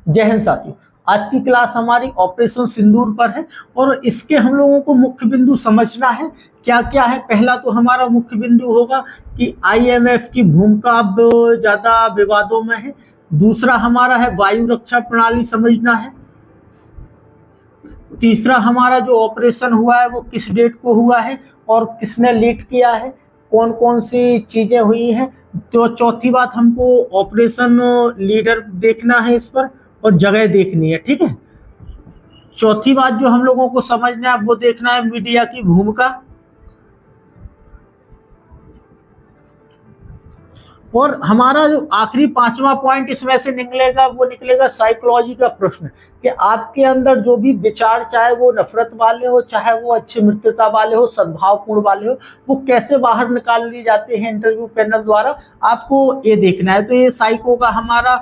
जय हिंद साथियों। आज की क्लास हमारी ऑपरेशन सिंदूर पर है और इसके हम लोगों को मुख्य बिंदु समझना है क्या क्या है। पहला तो हमारा मुख्य बिंदु होगा कि आईएमएफ की भूमिका अब ज्यादा विवादों में है। दूसरा हमारा है वायु रक्षा प्रणाली समझना है। तीसरा हमारा जो ऑपरेशन हुआ है वो किस डेट को हुआ है और किसने लीड किया है, कौन कौन सी चीजें हुई हैं। तो चौथी बात हमको ऑपरेशन लीडर देखना है इस पर और जगह देखनी है, ठीक है। चौथी बात जो हम लोगों को समझना है वो देखना है मीडिया की भूमिका। और हमारा जो आखिरी पांचवा पॉइंट इसमें से निकलेगा वो निकलेगा साइकोलॉजी का प्रश्न कि आपके अंदर जो भी विचार, चाहे वो नफरत वाले हो, चाहे वो अच्छी मित्रता वाले हो, सद्भावपूर्ण वाले हो, वो कैसे बाहर निकाल लिए जाते हैं इंटरव्यू पैनल द्वारा, आपको ये देखना है। तो ये साइको का हमारा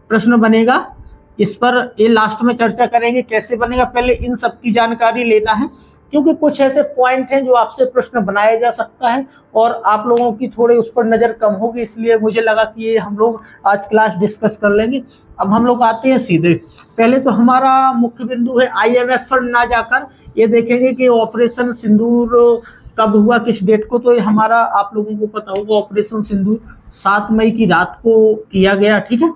प्रश्न बनेगा। इस पर ये लास्ट में चर्चा करेंगे कैसे बनेगा। पहले इन सब की जानकारी लेना है क्योंकि कुछ ऐसे पॉइंट हैं जो आपसे प्रश्न बनाया जा सकता है और आप लोगों की थोड़ी उस पर नजर कम होगी, इसलिए मुझे लगा कि ये हम लोग आज क्लास डिस्कस कर लेंगे। अब हम लोग आते हैं सीधे। पहले तो हमारा मुख्य बिंदु है आईएमएफ पर ना जाकर ये देखेंगे कि ऑपरेशन सिंदूर कब हुआ, किस डेट को। तो ये हमारा आप लोगों को पता होगा ऑपरेशन सिंदूर 7 मई की रात को किया गया, ठीक है।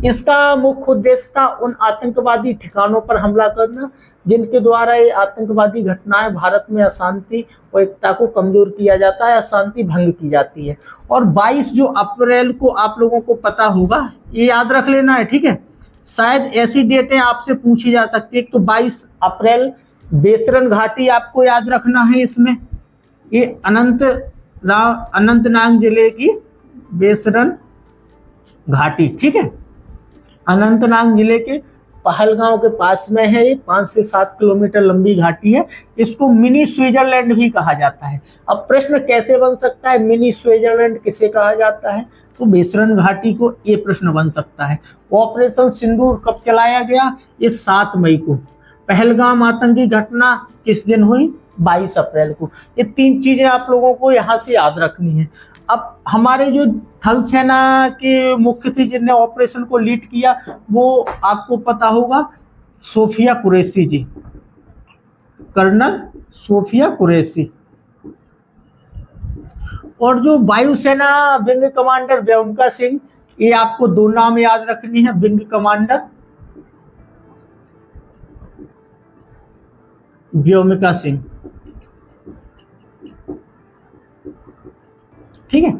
इसका मुख्य उद्देश्य था उन आतंकवादी ठिकानों पर हमला करना जिनके द्वारा ये आतंकवादी घटनाएं भारत में अशांति और एकता को कमजोर किया जाता है, अशांति भंग की जाती है। और 22 जो अप्रैल को आप लोगों को पता होगा, ये याद रख लेना है, ठीक है। शायद ऐसी डेटें आपसे पूछी जा सकती है। एक तो 22 अप्रैल बेसरन घाटी आपको याद रखना है। इसमें ये अनंतनाग जिले की बेसरन घाटी, ठीक है, अनंतनाग जिले के पहलगांव के पास में है। ये 5 से 7 किलोमीटर लंबी घाटी है। इसको मिनी स्विट्जरलैंड भी कहा जाता है। अब प्रश्न कैसे बन सकता है, मिनी स्विट्जरलैंड किसे कहा जाता है, तो बेसरन घाटी को ये प्रश्न बन सकता है। ऑपरेशन सिंदूर कब चलाया गया, ये 7 मई को। पहलगाम आतंकी घटना किस दिन हुई, 22 अप्रैल को। ये 3 चीजें आप लोगों को यहाँ से याद रखनी है। अब हमारे जो थल सेना के मुख्य थे जिनने ऑपरेशन को लीड किया वो आपको पता होगा सोफिया कुरैशी जी, कर्नल सोफिया कुरैशी। और जो वायुसेना विंग कमांडर व्योमिका सिंह, ये आपको 2 नाम याद रखनी है, विंग कमांडर व्योमिका सिंह, ठीक है।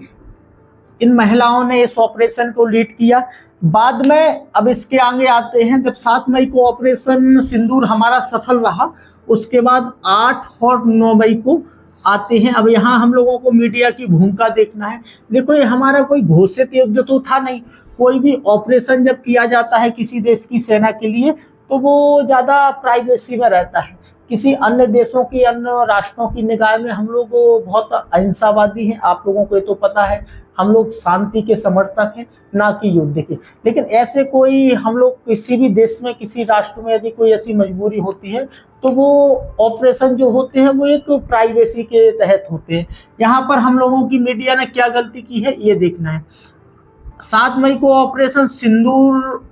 इन महिलाओं ने इस ऑपरेशन को लीड किया। बाद में अब इसके आगे आते हैं, जब 7 मई को ऑपरेशन सिंदूर हमारा सफल रहा, उसके बाद 8 और 9 मई को आते हैं। अब यहाँ हम लोगों को मीडिया की भूमिका देखना है। देखो ये हमारा कोई घोषित युद्ध तो था नहीं। कोई भी ऑपरेशन जब किया जाता है किसी देश की सेना के लिए तो वो ज्यादा प्राइवेसी में रहता है। किसी अन्य देशों की, अन्य राष्ट्रों की निगाह में हम लोग बहुत अहिंसावादी हैं, आप लोगों को ये तो पता है। हम लोग शांति के समर्थक हैं, ना कि युद्ध के। लेकिन ऐसे कोई हम लोग किसी भी देश में, किसी राष्ट्र में यदि कोई ऐसी मजबूरी होती है तो वो ऑपरेशन जो होते हैं वो एक प्राइवेसी के तहत होते हैं। यहाँ पर हम लोगों की मीडिया ने क्या गलती की है ये देखना है। 7 मई को ऑपरेशन सिंदूर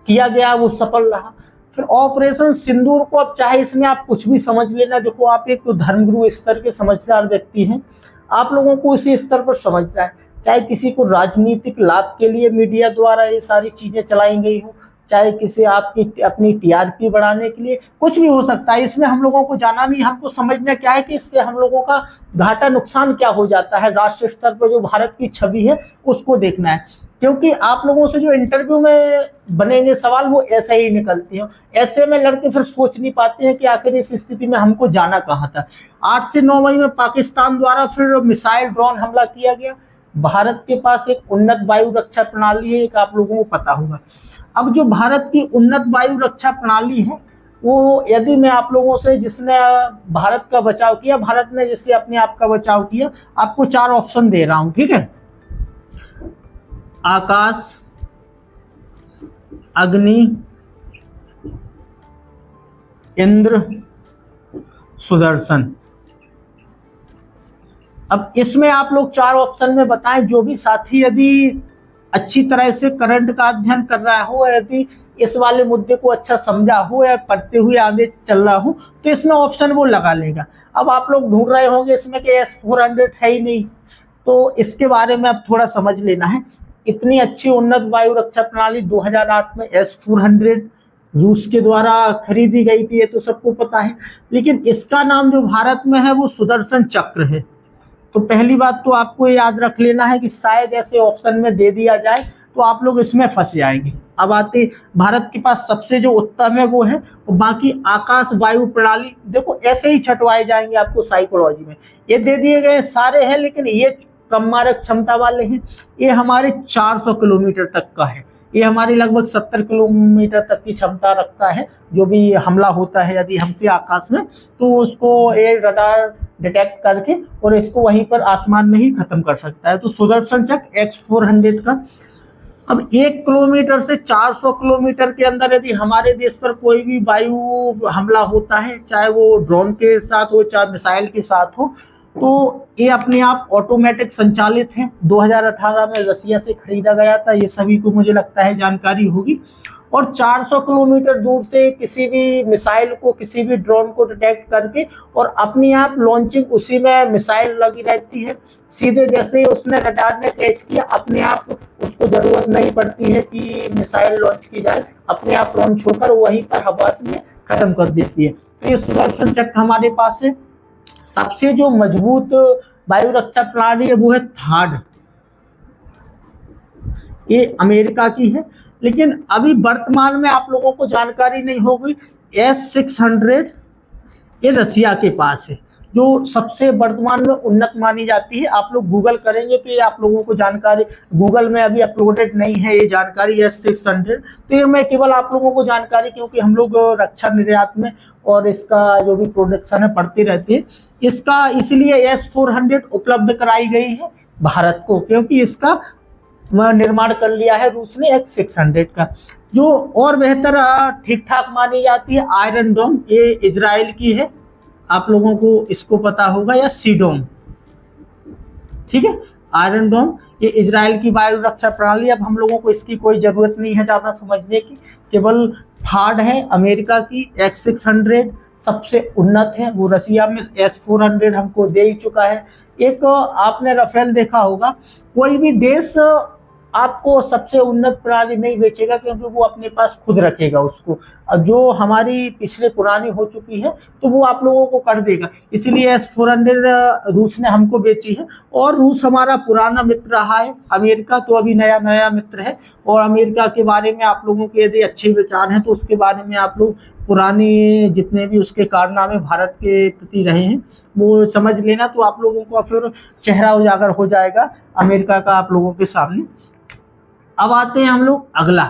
किया गया, वो सफल रहा। फिर ऑपरेशन सिंदूर को, अब चाहे इसमें आप कुछ भी समझ लेना, देखो आप एक तो धर्मगुरु स्तर के समझदार व्यक्ति हैं, आप लोगों को इसी स्तर पर समझना है। चाहे किसी को राजनीतिक लाभ के लिए मीडिया द्वारा ये सारी चीजें चलाई गई हो, चाहे किसी आपकी अपनी टीआरपी बढ़ाने के लिए, कुछ भी हो सकता है। इसमें हम लोगों को जाना नहीं, हमको समझना क्या है कि इससे हम लोगों का घाटा नुकसान क्या हो जाता है। राष्ट्रीय स्तर पर जो भारत की छवि है उसको देखना है, क्योंकि आप लोगों से जो इंटरव्यू में बनेंगे सवाल वो ऐसे ही निकलते हैं। ऐसे में लड़के फिर सोच नहीं पाते हैं कि आखिर इस स्थिति में हमको जाना कहाँ था। 8 से 9 मई में पाकिस्तान द्वारा फिर मिसाइल ड्रोन हमला किया गया। भारत के पास एक उन्नत वायु रक्षा प्रणाली है, एक आप लोगों को पता होगा। अब जो भारत की उन्नत वायु रक्षा प्रणाली है वो, यदि मैं आप लोगों से, जिसने भारत का बचाव किया, भारत ने जिससे अपने आप का बचाव किया, आपको 4 ऑप्शन दे रहा हूं, ठीक है। आकाश, अग्नि, इंद्र, सुदर्शन। अब इसमें आप लोग 4 ऑप्शन में बताएं। जो भी साथी यदि अच्छी तरह से करंट का अध्ययन कर रहा हो, यदि इस वाले मुद्दे को अच्छा समझा हो या पढ़ते हुए आगे चल रहा हूँ तो इसमें ऑप्शन वो लगा लेगा। अब आप लोग ढूंढ रहे होंगे इसमें कि S-400 है ही नहीं, तो इसके बारे में अब थोड़ा समझ लेना है। इतनी अच्छी उन्नत वायु रक्षा प्रणाली 2008 में S-400 रूस के द्वारा खरीदी गई थी, ये तो सबको पता है। लेकिन इसका नाम जो भारत में है वो सुदर्शन चक्र है। तो पहली बात तो आपको याद रख लेना है कि शायद ऐसे ऑप्शन में दे दिया जाए तो आप लोग इसमें फंस जाएंगे। अब आते भारत के पास सबसे जो उत्तम है वो है, और बाकी आकाश वायु प्रणाली देखो ऐसे ही छटवाए जाएंगे आपको साइकोलॉजी में। ये दे दिए गए सारे हैं, लेकिन ये कम मारक क्षमता वाले हैं। ये हमारे 400 किलोमीटर तक का है, ये हमारी लगभग 70 किलोमीटर तक की क्षमता रखता है। जो भी हमला होता है यदि हमसे आकाश में, तो उसको एयर रडार डिटेक्ट करके और इसको वहीं पर आसमान में ही खत्म कर सकता है। तो सुदर्शन चक्र X-400 का। अब 1 किलोमीटर से 400 किलोमीटर के अंदर यदि हमारे देश पर कोई भी वायु हमला होता है, चाहे वो ड्रोन के साथ हो चाहे मिसाइल के साथ हो, तो ये अपने आप ऑटोमेटिक संचालित है। 2018 में रसिया से खरीदा गया था, ये सभी को मुझे लगता है जानकारी होगी। और 400 किलोमीटर दूर से किसी भी मिसाइल को, किसी भी ड्रोन को डिटेक्ट करके और अपने आप लॉन्चिंग, उसी में मिसाइल लगी रहती है। सीधे जैसे उसने रडार ने कैच किया, अपने आप उसको जरूरत नहीं पड़ती है कि मिसाइल लॉन्च की जाए, अपने आप लॉन्च होकर वहीं पर हवा से खत्म कर देती है। तो ये सुदर्शन चक्र हमारे पास है। सबसे जो मजबूत वायु रक्षा प्रणाली है वो है THAAD, ये अमेरिका की है। लेकिन अभी वर्तमान में आप लोगों को जानकारी नहीं होगी, S-600 ये रसिया के पास है, जो सबसे वर्तमान में उन्नत मानी जाती है। आप लोग गूगल करेंगे तो ये आप लोगों को जानकारी, गूगल में अभी अपलोडेड नहीं है ये जानकारी S-600। तो ये मैं केवल आप लोगों को जानकारी, क्योंकि हम लोग रक्षा निर्यात में और इसका जो भी प्रोडक्शन है पढ़ते रहते हैं, इसका इसलिए S-400 उपलब्ध कराई गई है भारत को, क्योंकि इसका निर्माण कर लिया है रूस ने X-600 का। जो और बेहतर ठीक ठाक मानी जाती है आयरन डोम, ये इजराइल की है, आप लोगों को इसको पता होगा, या सीडोम, ठीक है। आयरन डोम ये इजराइल की वायु रक्षा प्रणाली। अब हम लोगों को इसकी कोई जरूरत नहीं है ज़्यादा समझने की, केवल THAAD है अमेरिका की, X-600 सबसे उन्नत है, वो रसिया में S-400 हमको दे ही चुका है। एक आपने राफेल देखा होगा, कोई भी देश आपको सबसे उन्नत प्रणाली नहीं बेचेगा, क्योंकि वो अपने पास खुद रखेगा उसको। जो हमारी पिछले पुरानी हो चुकी है तो वो आप लोगों को कर देगा। इसीलिए S-400 रूस ने हमको बेची है, और रूस हमारा पुराना मित्र रहा है। अमेरिका तो अभी नया नया मित्र है, और अमेरिका के बारे में आप लोगों के यदि अच्छे विचार हैं तो उसके बारे में आप लोग पुरानी जितने भी उसके कारनामे भारत के प्रति रहे हैं वो समझ लेना, तो आप लोगों को फिर चेहरा उजागर हो जाएगा अमेरिका का आप लोगों के सामने। अब आते हैं हम लोग अगला,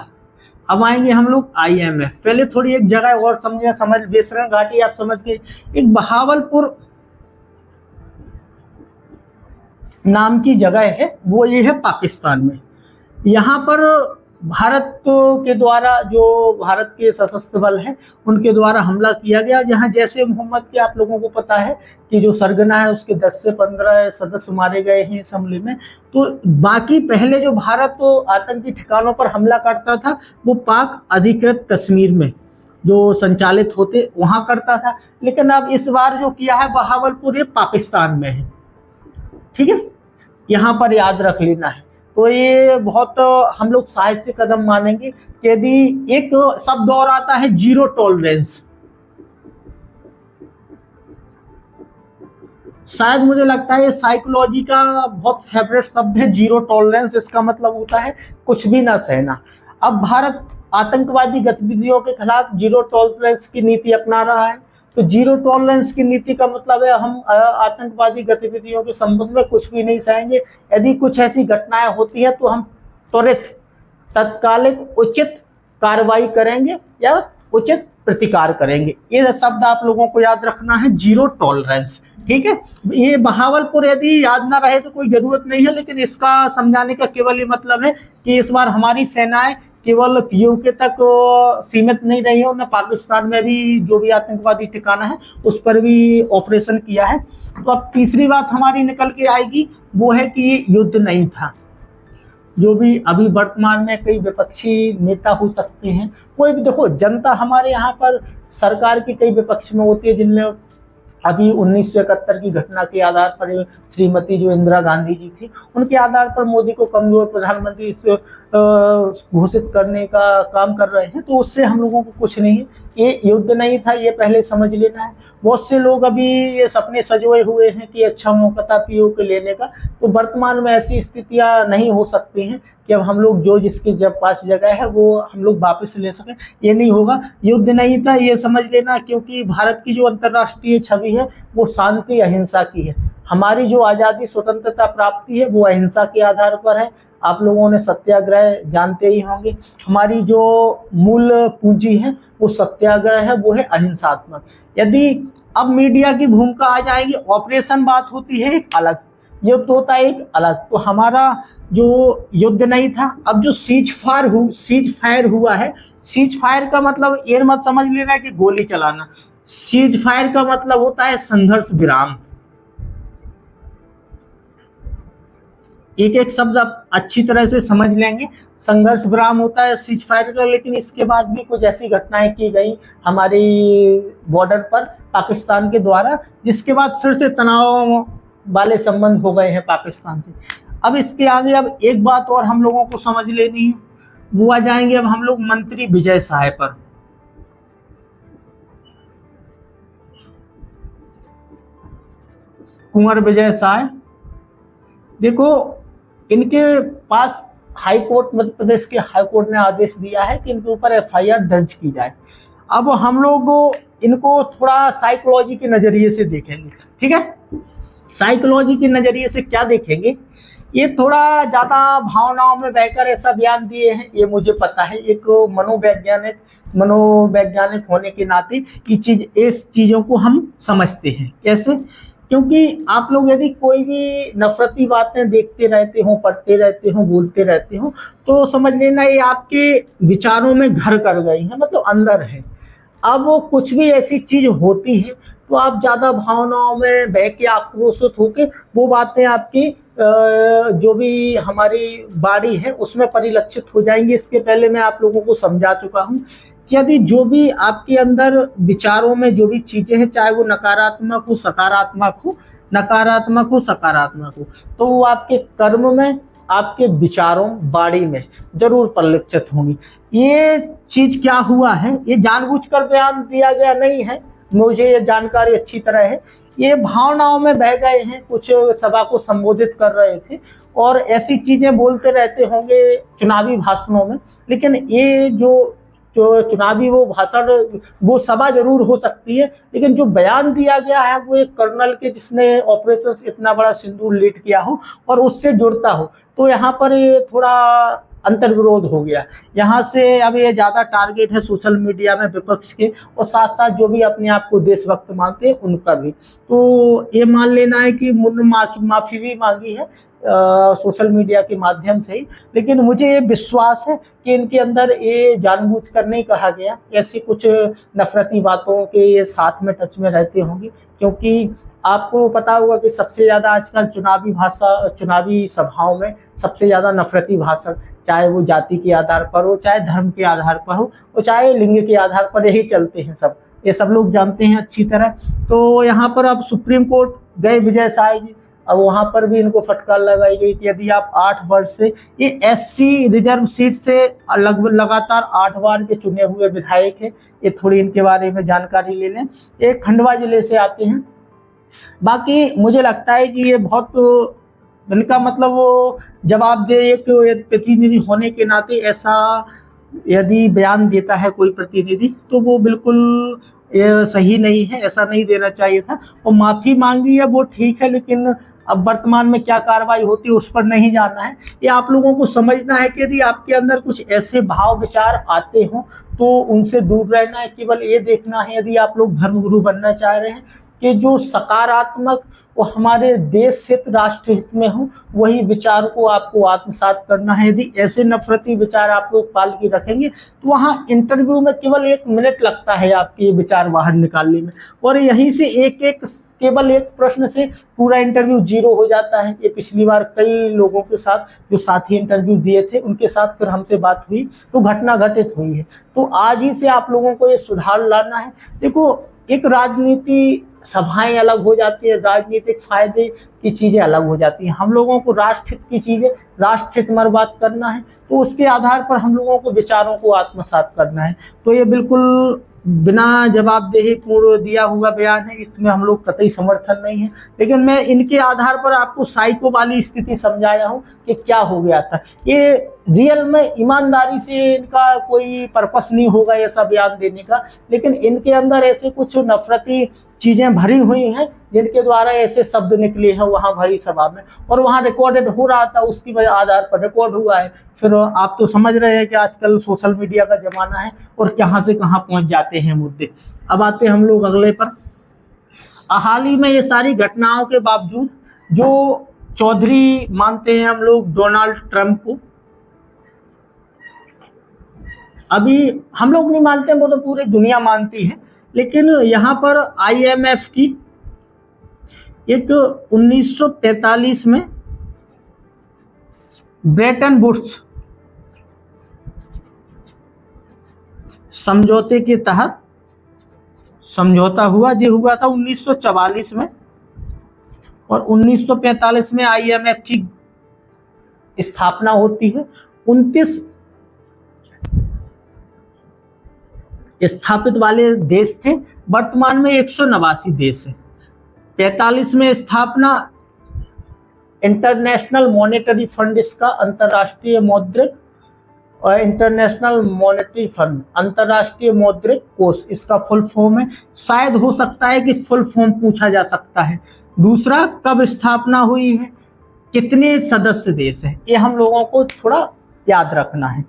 अब आएंगे हम लोग IMF। पहले थोड़ी एक जगह और समझ बेसरण घाटी आप समझ के, एक बहावलपुर नाम की जगह है, वो ये है पाकिस्तान में। यहाँ पर भारत के द्वारा, जो भारत के सशस्त्र बल हैं उनके द्वारा हमला किया गया, जहाँ जैसे मोहम्मद के आप लोगों को पता है कि जो सरगना है उसके 10 से 15 सदस्य मारे गए हैं इस हमले में। तो बाकी पहले जो भारत आतंकी ठिकानों पर हमला करता था वो पाक अधिकृत कश्मीर में जो संचालित होते वहाँ करता था, लेकिन अब इस बार जो किया है बहावलपुर ये पाकिस्तान में है, ठीक है, यहाँ पर याद रख लेना है। तो ये बहुत हम लोग साहसिक कदम मानेंगे। यदि एक शब्द और आता है जीरो टॉलरेंस, शायद मुझे लगता है ये साइकोलॉजी का बहुत फेवरेट शब्द है, जीरो टॉलरेंस। इसका मतलब होता है कुछ भी ना सहना। अब भारत आतंकवादी गतिविधियों के खिलाफ जीरो टॉलरेंस की नीति अपना रहा है। तो जीरो टॉलरेंस की नीति का मतलब है हम आतंकवादी गतिविधियों के संबंध में कुछ भी नहीं सहेंगे। यदि कुछ ऐसी घटनाएं होती है तो हम त्वरित तत्कालिक उचित कार्रवाई करेंगे या उचित प्रतिकार करेंगे। ये शब्द आप लोगों को याद रखना है, जीरो टॉलरेंस, ठीक है। ये बहावलपुर यदि याद ना रहे तो कोई जरूरत नहीं है, लेकिन इसका समझाने का केवल ये मतलब है कि इस बार हमारी सेनाएं केवल POK तक सीमित नहीं रही है, उन्होंने पाकिस्तान में भी जो भी आतंकवादी ठिकाना है उस पर भी ऑपरेशन किया है। तो अब तीसरी बात हमारी निकल के आएगी वो है कि ये युद्ध नहीं था। जो भी अभी वर्तमान में कई विपक्षी नेता हो सकते हैं, कोई भी, देखो जनता हमारे यहाँ पर सरकार की कई विपक्ष में होती है, जिनमें अभी 1971 की घटना के आधार पर श्रीमती जो इंदिरा गांधी जी थी, उनके आधार पर मोदी को कमजोर प्रधानमंत्री घोषित करने का काम कर रहे हैं, तो उससे हम लोगों को कुछ नहीं है। ये युद्ध नहीं था, ये पहले समझ लेना है। बहुत से लोग अभी ये सपने सजोए हुए हैं कि अच्छा मौका था पीओ के लेने का, तो वर्तमान में ऐसी स्थितियां नहीं हो सकती हैं कि अब हम लोग जो जिसके जब पास जगह है वो हम लोग वापस ले सकें, ये नहीं होगा। युद्ध नहीं था, ये समझ लेना, क्योंकि भारत की जो अंतर्राष्ट्रीय छवि है वो शांति अहिंसा की है। हमारी जो आज़ादी स्वतंत्रता प्राप्ति है वो अहिंसा के आधार पर है। आप लोगों ने सत्याग्रह जानते ही होंगे। हमारी जो मूल पूंजी है वो सत्याग्रह है, वो है अहिंसात्मक। यदि अब मीडिया की भूमिका आ जाएगी, ऑपरेशन बात होती है एक अलग, युद्ध होता है एक अलग। तो हमारा जो युद्ध नहीं था, अब जो सीज फायर हुआ है, सीज फायर का मतलब ये मत समझ लेना कि गोली चलाना। सीज फायर का मतलब होता है संघर्ष विराम। एक एक शब्द आप अच्छी तरह से समझ लेंगे। संघर्ष विराम होता है सीज फायर का, लेकिन इसके बाद भी कुछ ऐसी घटनाएं की गई हमारी बॉर्डर पर पाकिस्तान के द्वारा, जिसके बाद फिर से तनाव वाले संबंध हो गए हैं पाकिस्तान से। अब इसके आगे अब एक बात और हम लोगों को समझ लेनी है, वो आ जाएंगे अब हम लोग मंत्री विजय साय पर। कुंवर विजय साय, देखो इनके पास हाई कोर्ट, मध्य प्रदेश के हाई कोर्ट ने आदेश दिया है कि इनके ऊपर एफआईआर दर्ज की जाए। अब हम लोग इनको थोड़ा साइकोलॉजी के नज़रिए से देखेंगे, ठीक है। साइकोलॉजी के नज़रिए से क्या देखेंगे, ये थोड़ा ज़्यादा भावनाओं में बहकर ऐसा बयान दिए हैं, ये मुझे पता है। एक मनोवैज्ञानिक होने के नाते इस चीज़ों को हम समझते हैं। कैसे? क्योंकि आप लोग यदि कोई भी नफरती बातें देखते रहते हो, पढ़ते रहते हो, बोलते रहते हो, तो समझ लेना ये आपके विचारों में घर कर गई है, मतलब अंदर है। अब वो कुछ भी ऐसी चीज होती है तो आप ज़्यादा भावनाओं में बह के आक्रोशित होके वो बातें आपकी जो भी हमारी बॉडी है उसमें परिलक्षित हो जाएंगी। इसके पहले मैं आप लोगों को समझा चुका हूँ कि यदि जो भी आपके अंदर विचारों में जो भी चीज़ें हैं, चाहे वो नकारात्मक हो सकारात्मक हो, नकारात्मक हो सकारात्मक हो, तो वो आपके कर्म में, आपके विचारों, बॉडी में जरूर परिलक्षित होंगी। ये चीज़ क्या हुआ है, ये जानबूझकर बयान दिया गया नहीं है, मुझे ये जानकारी अच्छी तरह है। ये भावनाओं में बह गए हैं, कुछ सभा को संबोधित कर रहे थे और ऐसी चीज़ें बोलते रहते होंगे चुनावी भाषणों में, लेकिन ये जो चुनावी वो भाषण, वो सभा जरूर हो सकती है, लेकिन जो बयान दिया गया है वो एक कर्नल के जिसने ऑपरेशन इतना बड़ा सिंदूर लीड किया हो और उससे जुड़ता हो, तो यहाँ पर ये थोड़ा अंतर्विरोध हो गया। यहाँ से अब ये ज़्यादा टारगेट है सोशल मीडिया में विपक्ष के, और साथ साथ जो भी अपने आप को देशभक्त मानते हैं उनका भी। तो ये मान लेना है कि माफ़ी भी मांगी है सोशल मीडिया के माध्यम से ही, लेकिन मुझे ये विश्वास है कि इनके अंदर ये जानबूझकर नहीं कहा गया, ऐसी कुछ नफरती बातों के ये साथ में टच में रहते होंगे। क्योंकि आपको पता होगा कि सबसे ज़्यादा आजकल चुनावी सभाओं में सबसे ज़्यादा नफरती भाषण, चाहे वो जाति के आधार पर हो, चाहे धर्म के आधार पर हो, और चाहे लिंग के आधार पर, यही चलते हैं सब, ये सब लोग जानते हैं अच्छी तरह। तो यहाँ पर अब सुप्रीम कोर्ट गए विजय साय जी, अब वहाँ पर भी इनको फटकार लगाई गई कि यदि आप 8 वर्ष से, ये एससी रिजर्व सीट से लगातार 8 बार के चुने हुए विधायक हैं, ये थोड़ी इनके बारे में जानकारी ले लें। ये खंडवा जिले से आते हैं। बाकी मुझे लगता है कि ये बहुत, इनका मतलब वो जवाबदेह एक प्रतिनिधि होने के नाते ऐसा यदि बयान देता है कोई प्रतिनिधि, तो वो बिल्कुल ये सही नहीं है, ऐसा नहीं देना चाहिए था। और माफ़ी मांगी है वो ठीक है, लेकिन अब वर्तमान में क्या कार्रवाई होती है उस पर नहीं जाना है। ये आप लोगों को समझना है कि यदि आपके अंदर कुछ ऐसे भाव विचार आते हों तो उनसे दूर रहना है। केवल ये देखना है, यदि आप लोग धर्मगुरु बनना चाह रहे हैं, कि जो सकारात्मक वो हमारे देश हित, राष्ट्र हित में हो, वही विचार को आपको आत्मसात करना है। यदि ऐसे नफरती विचार आप लोग पाल के रखेंगे तो वहाँ इंटरव्यू में केवल 1 मिनट लगता है आपके ये विचार बाहर निकालने में, और यहीं से एक एक केवल एक प्रश्न से पूरा इंटरव्यू जीरो हो जाता है। ये पिछली बार कई लोगों के साथ जो साथी इंटरव्यू दिए थे उनके साथ फिर हमसे बात हुई तो घटना घटित हुई है। तो आज ही से आप लोगों को ये सुधार लाना है। देखो, एक राजनीति सभाएं अलग हो जाती है, राजनीतिक फायदे की चीजें अलग हो जाती हैं। हम लोगों को राष्ट्रहित की चीजें राष्ट्रहित में बात करना है, तो उसके आधार पर हम लोगों को विचारों को आत्मसात करना है। तो ये बिल्कुल बिना जवाबदेही पूर्व दिया हुआ बयान है, इसमें हम लोग कतई समर्थन नहीं है। लेकिन मैं इनके आधार पर आपको साइको वाली स्थिति समझाया हूँ कि क्या हो गया था। ये रियल में ईमानदारी से इनका कोई पर्पस नहीं होगा ऐसा बयान देने का, लेकिन इनके अंदर ऐसे कुछ नफरती चीजें भरी हुई हैं जिनके द्वारा ऐसे शब्द निकले हैं वहां भरी सभा में, और वहां रिकॉर्डेड हो रहा था, उसकी आधार पर रिकॉर्ड हुआ है। फिर आप तो समझ रहे हैं कि आजकल सोशल मीडिया का जमाना है और कहां से कहां पहुंच जाते हैं मुद्दे। अब आते हैं हम लोग अगले पर। हाल ही में ये सारी घटनाओं के बावजूद जो चौधरी मानते हैं हम लोग डोनाल्ड ट्रंप को, अभी हम लोग नहीं मानते, वो तो पूरी दुनिया मानती है, लेकिन यहाँ पर IMF की एक 1945 में ब्रेटन वुड्स समझौते के तहत समझौता हुआ, जो हुआ था 1944 में, और 1945 में IMF की स्थापना होती है। 29 स्थापित वाले देश थे, वर्तमान में 189 देश है। 45 में स्थापना इंटरनेशनल मॉनेटरी फंड, इसका अंतर्राष्ट्रीय मौद्रिक और इंटरनेशनल मॉनेटरी फंड, अंतर्राष्ट्रीय मौद्रिक कोष इसका फुल फॉर्म है। शायद हो सकता है कि फुल फॉर्म पूछा जा सकता है। दूसरा, कब स्थापना हुई है, कितने सदस्य देश हैं, ये हम लोगों को थोड़ा याद रखना है।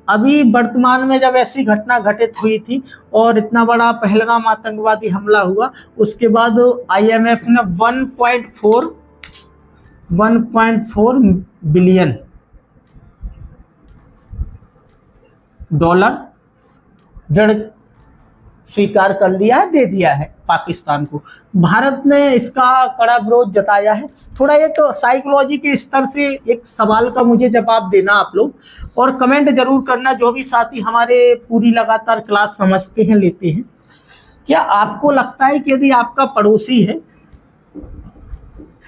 अभी वर्तमान में जब ऐसी घटना घटित हुई थी और इतना बड़ा पहलगाम आतंकवादी हमला हुआ, उसके बाद IMF ने 1.4 बिलियन डॉलर ऋण स्वीकार कर लिया है, दे दिया है पाकिस्तान को। भारत ने इसका कड़ा विरोध जताया है। थोड़ा ये तो साइकोलॉजी के स्तर से एक सवाल का मुझे जवाब देना आप लोग, और कमेंट जरूर करना जो भी साथी हमारे पूरी लगातार क्लास समझते हैं, लेते हैं। क्या आपको लगता है कि यदि आपका पड़ोसी है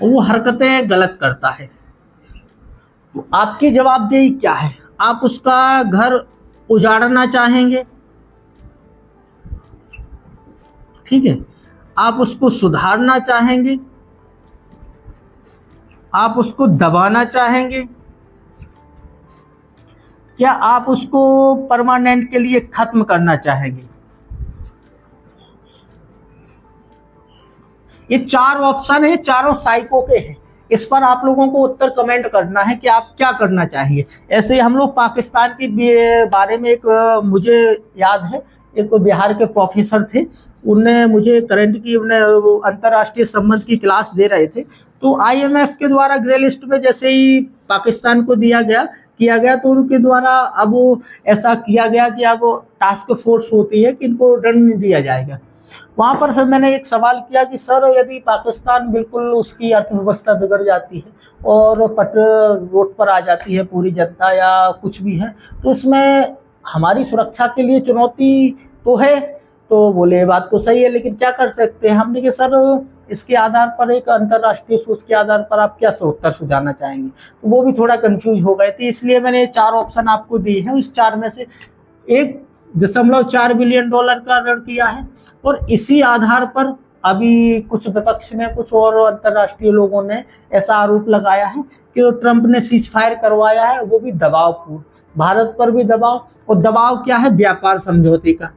वो हरकतें गलत करता है तो आपकी जवाबदेही क्या है? आप उसका घर उजाड़ना चाहेंगे, ठीक है, आप उसको सुधारना चाहेंगे, आप उसको दबाना चाहेंगे, क्या आप उसको परमानेंट के लिए खत्म करना चाहेंगे? ये 4 ऑप्शन है, चारों साइको के हैं। इस पर आप लोगों को उत्तर कमेंट करना है कि आप क्या करना चाहेंगे। ऐसे हम लोग पाकिस्तान के बारे में एक मुझे याद है, एक बिहार के प्रोफेसर थे, उन्हें मुझे करंट की वो अंतर्राष्ट्रीय संबंध की क्लास दे रहे थे। तो IMF के द्वारा ग्रे लिस्ट में जैसे ही पाकिस्तान को किया गया तो उनके द्वारा अब वो ऐसा किया गया कि अब टास्क फोर्स होती है कि इनको दंड नहीं दिया जाएगा। वहाँ पर फिर मैंने एक सवाल किया कि सर, यदि पाकिस्तान बिल्कुल उसकी अर्थव्यवस्था बिगड़ जाती है और रोड पर आ जाती है पूरी जनता या कुछ भी है, तो इसमें हमारी सुरक्षा के लिए चुनौती तो है। तो बोले बात तो सही है, लेकिन क्या कर सकते हैं। हमने कि सर, इसके आधार पर एक अंतर्राष्ट्रीय सोच के आधार पर आप क्या उत्तर सुझाना चाहेंगे? तो वो भी थोड़ा कंफ्यूज हो गए थे, इसलिए मैंने 4 ऑप्शन आपको दिए हैं। इस 4 में से 1.4 बिलियन डॉलर का ऋण किया है, और इसी आधार पर अभी कुछ विपक्ष ने, कुछ और अंतर्राष्ट्रीय लोगों ने ऐसा आरोप लगाया है कि ट्रंप ने सीज फायर करवाया है, वो भी दबावपूर्ण, भारत पर भी दबाव। और दबाव क्या है? व्यापार समझौते का।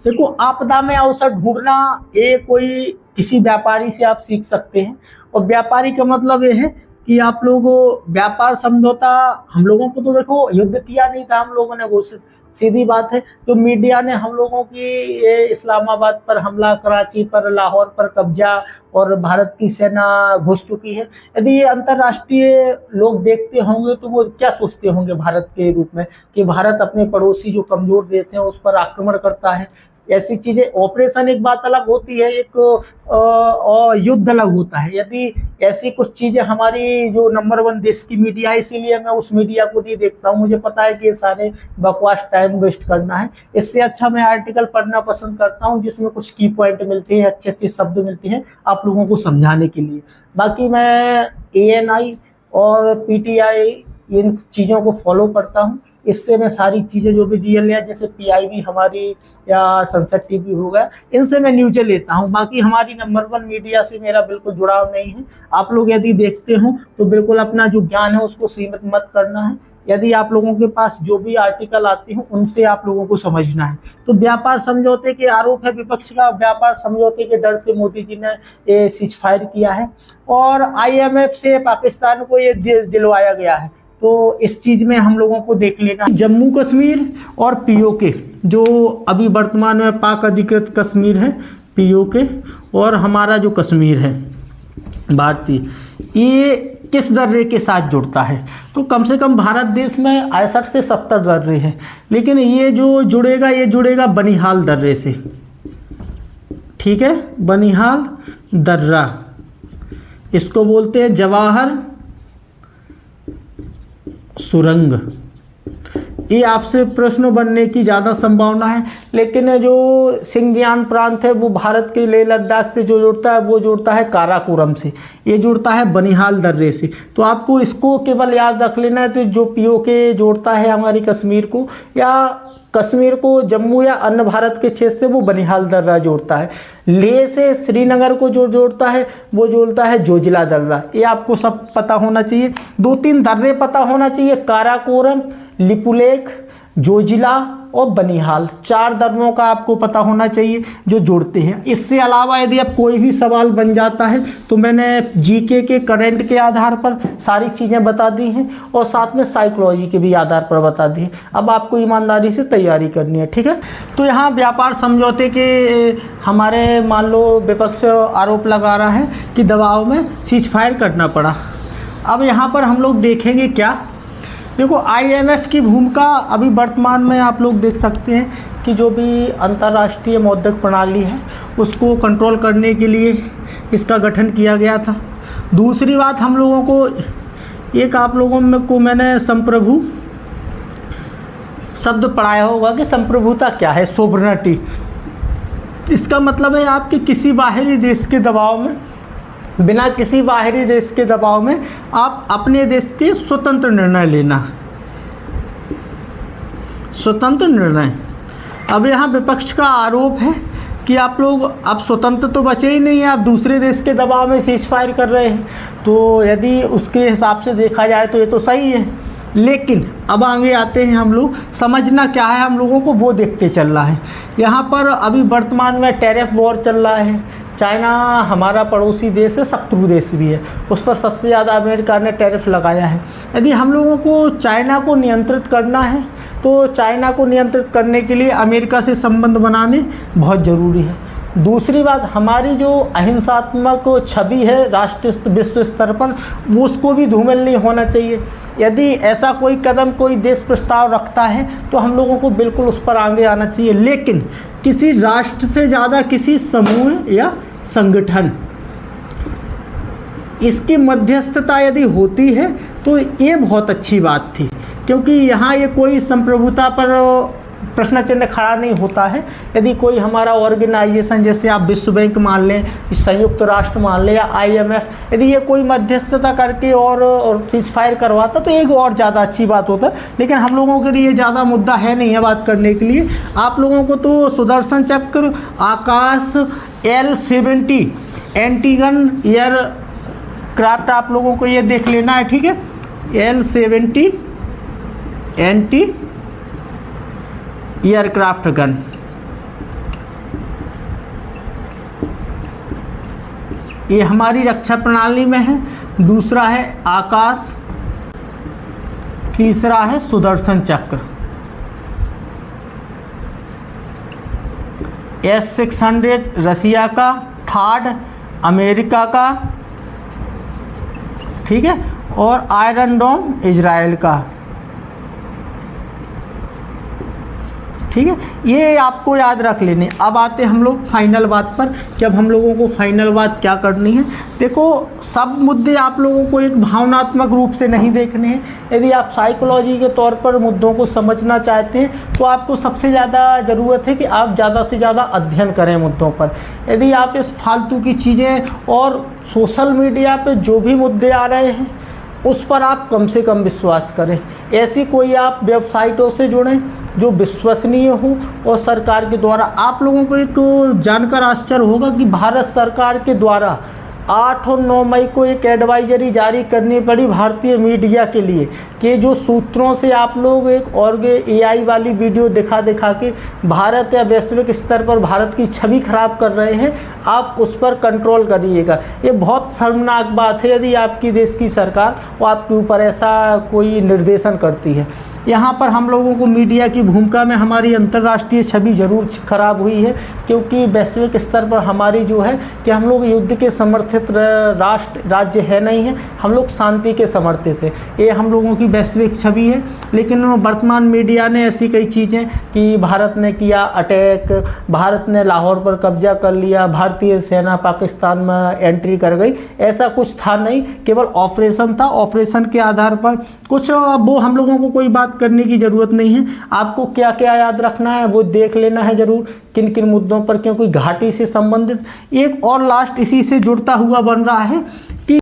देखो, आपदा में अवसर ढूंढना ये कोई किसी व्यापारी से आप सीख सकते हैं, और व्यापारी का मतलब ये है कि आप लोग व्यापार समझौता, हम लोगों को तो देखो युद्ध किया नहीं था, हम लोगों ने वो सीधी बात है। जो मीडिया ने हम लोगों की ये इस्लामाबाद पर हमला, कराची पर, लाहौर पर कब्जा और भारत की सेना घुस चुकी है, यदि ये अंतर्राष्ट्रीय लोग देखते होंगे तो वो क्या सोचते होंगे भारत के रूप में कि भारत अपने पड़ोसी जो कमजोर देश हैं उस पर आक्रमण करता है। ऐसी चीजें, ऑपरेशन एक बात अलग होती है, एक और युद्ध अलग होता है। यदि ऐसी कुछ चीजें हमारी जो नंबर 1 देश की मीडिया है, इसीलिए मैं उस मीडिया को नहीं देखता हूँ, मुझे पता है कि ये सारे बकवास टाइम वेस्ट करना है। इससे अच्छा मैं आर्टिकल पढ़ना पसंद करता हूँ जिसमें कुछ की पॉइंट मिलते हैं, अच्छे अच्छे शब्द मिलते हैं आप लोगों को समझाने के लिए। बाकी मैं ANI और PTI इन चीज़ों को फॉलो करता हूँ। इससे मैं सारी चीज़ें जो भी रियल है, जैसे PIB हमारी या सनसेट TV हो गया, इनसे मैं न्यूज़ें लेता हूँ। बाकी हमारी नंबर 1 मीडिया से मेरा बिल्कुल जुड़ाव नहीं है। आप लोग यदि देखते हो तो बिल्कुल अपना जो ज्ञान है उसको सीमित मत करना है। यदि आप लोगों के पास जो भी आर्टिकल आते हैं उनसे आप लोगों को समझना है। तो व्यापार समझौते के आरोप है विपक्ष का, व्यापार समझौते के डर से मोदी जी ने ये सीज फायर किया है और IMF से पाकिस्तान को ये दिलवाया गया है। तो इस चीज़ में हम लोगों को देख लेना, जम्मू कश्मीर और POK जो अभी वर्तमान में पाक अधिकृत कश्मीर है, POK और हमारा जो कश्मीर है भारतीय, ये किस दर्रे के साथ जुड़ता है। तो कम से कम भारत देश में 68 से 70 दर्रे हैं, लेकिन ये जो जुड़ेगा ये जुड़ेगा बनिहाल दर्रे से, ठीक है। बनिहाल दर्रा, इसको बोलते हैं जवाहर सुरंग। ये आपसे प्रश्न बनने की ज़्यादा संभावना है, लेकिन जो सिंगजियान प्रांत है वो भारत के लेह लद्दाख से जो जुड़ता है वो जुड़ता है काराकोरम से, ये जुड़ता है बनिहाल दर्रे से। तो आपको इसको केवल याद रख लेना है। तो जो POK जोड़ता है हमारी कश्मीर को या कश्मीर को जम्मू या अन्य भारत के क्षेत्र से, वो बनिहाल दर्रा जोड़ता है। लेह से श्रीनगर को जो जोड़ता है वो जोड़ता है जोजिला दर्रा। ये आपको सब पता होना चाहिए। 2-3 दर्रे पता होना चाहिए, काराकोरम, लिपुलेख, जोजिला और बनिहाल, 4 दर्रों का आपको पता होना चाहिए जो जुड़ते हैं। इससे अलावा यदि अब कोई भी सवाल बन जाता है तो मैंने GK के करंट के आधार पर सारी चीज़ें बता दी हैं और साथ में साइकोलॉजी के भी आधार पर बता दी है। अब आपको ईमानदारी से तैयारी करनी है, ठीक है। तो यहाँ व्यापार समझौते के हमारे मान लो विपक्ष आरोप लगा रहा है कि दबाव में सीज फायर करना पड़ा। अब यहाँ पर हम लोग देखेंगे क्या, देखो IMF की भूमिका अभी वर्तमान में आप लोग देख सकते हैं कि जो भी अंतर्राष्ट्रीय मौद्रिक प्रणाली है उसको कंट्रोल करने के लिए इसका गठन किया गया था। दूसरी बात, हम लोगों को एक आप लोगों में को मैंने संप्रभु शब्द पढ़ाया होगा कि संप्रभुता क्या है, सोवरेनिटी। इसका मतलब है आपके किसी बाहरी देश के दबाव में, बिना किसी बाहरी देश के दबाव में आप अपने देश के स्वतंत्र निर्णय लेना, स्वतंत्र निर्णय। अब यहाँ विपक्ष का आरोप है कि आप लोग अब स्वतंत्र तो बचे ही नहीं हैं, आप दूसरे देश के दबाव में सीज फायर कर रहे हैं। तो यदि उसके हिसाब से देखा जाए तो ये तो सही है, लेकिन अब आगे आते हैं हम लोग, समझना क्या है हम लोगों को वो देखते चल रहा है। यहाँ पर अभी वर्तमान में टैरिफ वॉर चल रहा है। चाइना हमारा पड़ोसी देश है, शत्रु देश भी है, उस पर सबसे ज़्यादा अमेरिका ने टैरिफ लगाया है। यदि हम लोगों को चाइना को नियंत्रित करना है तो चाइना को नियंत्रित करने के लिए अमेरिका से संबंध बनाने बहुत ज़रूरी है। दूसरी बात, हमारी जो अहिंसात्मक छवि है राष्ट्र विश्व स्तर पर, वो उसको भी धूमिल नहीं होना चाहिए। यदि ऐसा कोई कदम कोई देश प्रस्ताव रखता है तो हम लोगों को बिल्कुल उस पर आगे आना चाहिए, लेकिन किसी राष्ट्र से ज़्यादा किसी समूह या संगठन, इसकी मध्यस्थता यदि होती है तो ये बहुत अच्छी बात थी, क्योंकि यहाँ ये कोई संप्रभुता पर प्रश्न चिन्ह खड़ा नहीं होता है। यदि कोई हमारा ऑर्गेनाइजेशन, जैसे आप विश्व बैंक मान लें, संयुक्त राष्ट्र मान लें या IMF, यदि ये कोई मध्यस्थता करके और सीज फायर करवाता तो एक और ज़्यादा अच्छी बात होता, लेकिन हम लोगों के लिए ज़्यादा मुद्दा है नहीं है बात करने के लिए। आप लोगों को तो सुदर्शन चक्र, आकाश, L-70 एंटीगन एयर क्राफ्ट आप लोगों को ये देख लेना है, ठीक है। L-70 एंटी एयरक्राफ्ट गन, ये हमारी रक्षा प्रणाली में है। दूसरा है आकाश, तीसरा है सुदर्शन चक्र। S-600 रसिया का, थर्ड अमेरिका का, ठीक है, और आयरन डोम इजराइल का, ठीक है। ये आपको याद रख लेने। अब आते हम लोग फाइनल बात पर कि अब हम लोगों को फाइनल बात क्या करनी है। देखो, सब मुद्दे आप लोगों को एक भावनात्मक रूप से नहीं देखने हैं। यदि आप साइकोलॉजी के तौर पर मुद्दों को समझना चाहते हैं तो आपको सबसे ज़्यादा ज़रूरत है कि आप ज़्यादा से ज़्यादा अध्ययन करें मुद्दों पर। यदि आप इस फालतू की चीज़ें और सोशल मीडिया पे जो भी मुद्दे आ रहे हैं उस पर आप कम से कम विश्वास करें। ऐसी कोई आप वेबसाइटों से जुड़ें जो विश्वसनीय हो और सरकार के द्वारा। आप लोगों को एक जानकर आश्चर्य होगा कि भारत सरकार के द्वारा 8 और 9 मई को एक एडवाइजरी जारी करनी पड़ी भारतीय मीडिया के लिए कि जो सूत्रों से आप लोग एक और AI वाली वीडियो दिखा के भारत या वैश्विक स्तर पर भारत की छवि खराब कर रहे हैं, आप उस पर कंट्रोल करिएगा। ये बहुत शर्मनाक बात है यदि आपकी देश की सरकार वो आपके ऊपर ऐसा कोई निर्देशन करती है। यहाँ पर हम लोगों को मीडिया की भूमिका में हमारी अंतर्राष्ट्रीय छवि जरूर खराब हुई है, क्योंकि वैश्विक स्तर पर हमारी जो है कि हम लोग युद्ध के समर्थित राज्य है नहीं है, हम लोग शांति के समर्थित है। ये हम लोगों की वैश्विक छवि है। लेकिन वर्तमान मीडिया ने ऐसी कई चीज़ें कि भारत ने किया अटैक, भारत ने लाहौर पर कब्जा कर लिया, भारतीय सेना पाकिस्तान में एंट्री कर गई, ऐसा कुछ था नहीं। केवल ऑपरेशन था, ऑपरेशन के आधार पर कुछ वो हम लोगों को कोई बात करने की ज़रूरत नहीं है। आपको क्या क्या याद रखना है वो देख लेना है ज़रूर, किन किन मुद्दों पर, क्योंकि घाटी से संबंधित एक और लास्ट इसी से जुड़ता हुआ बन रहा है कि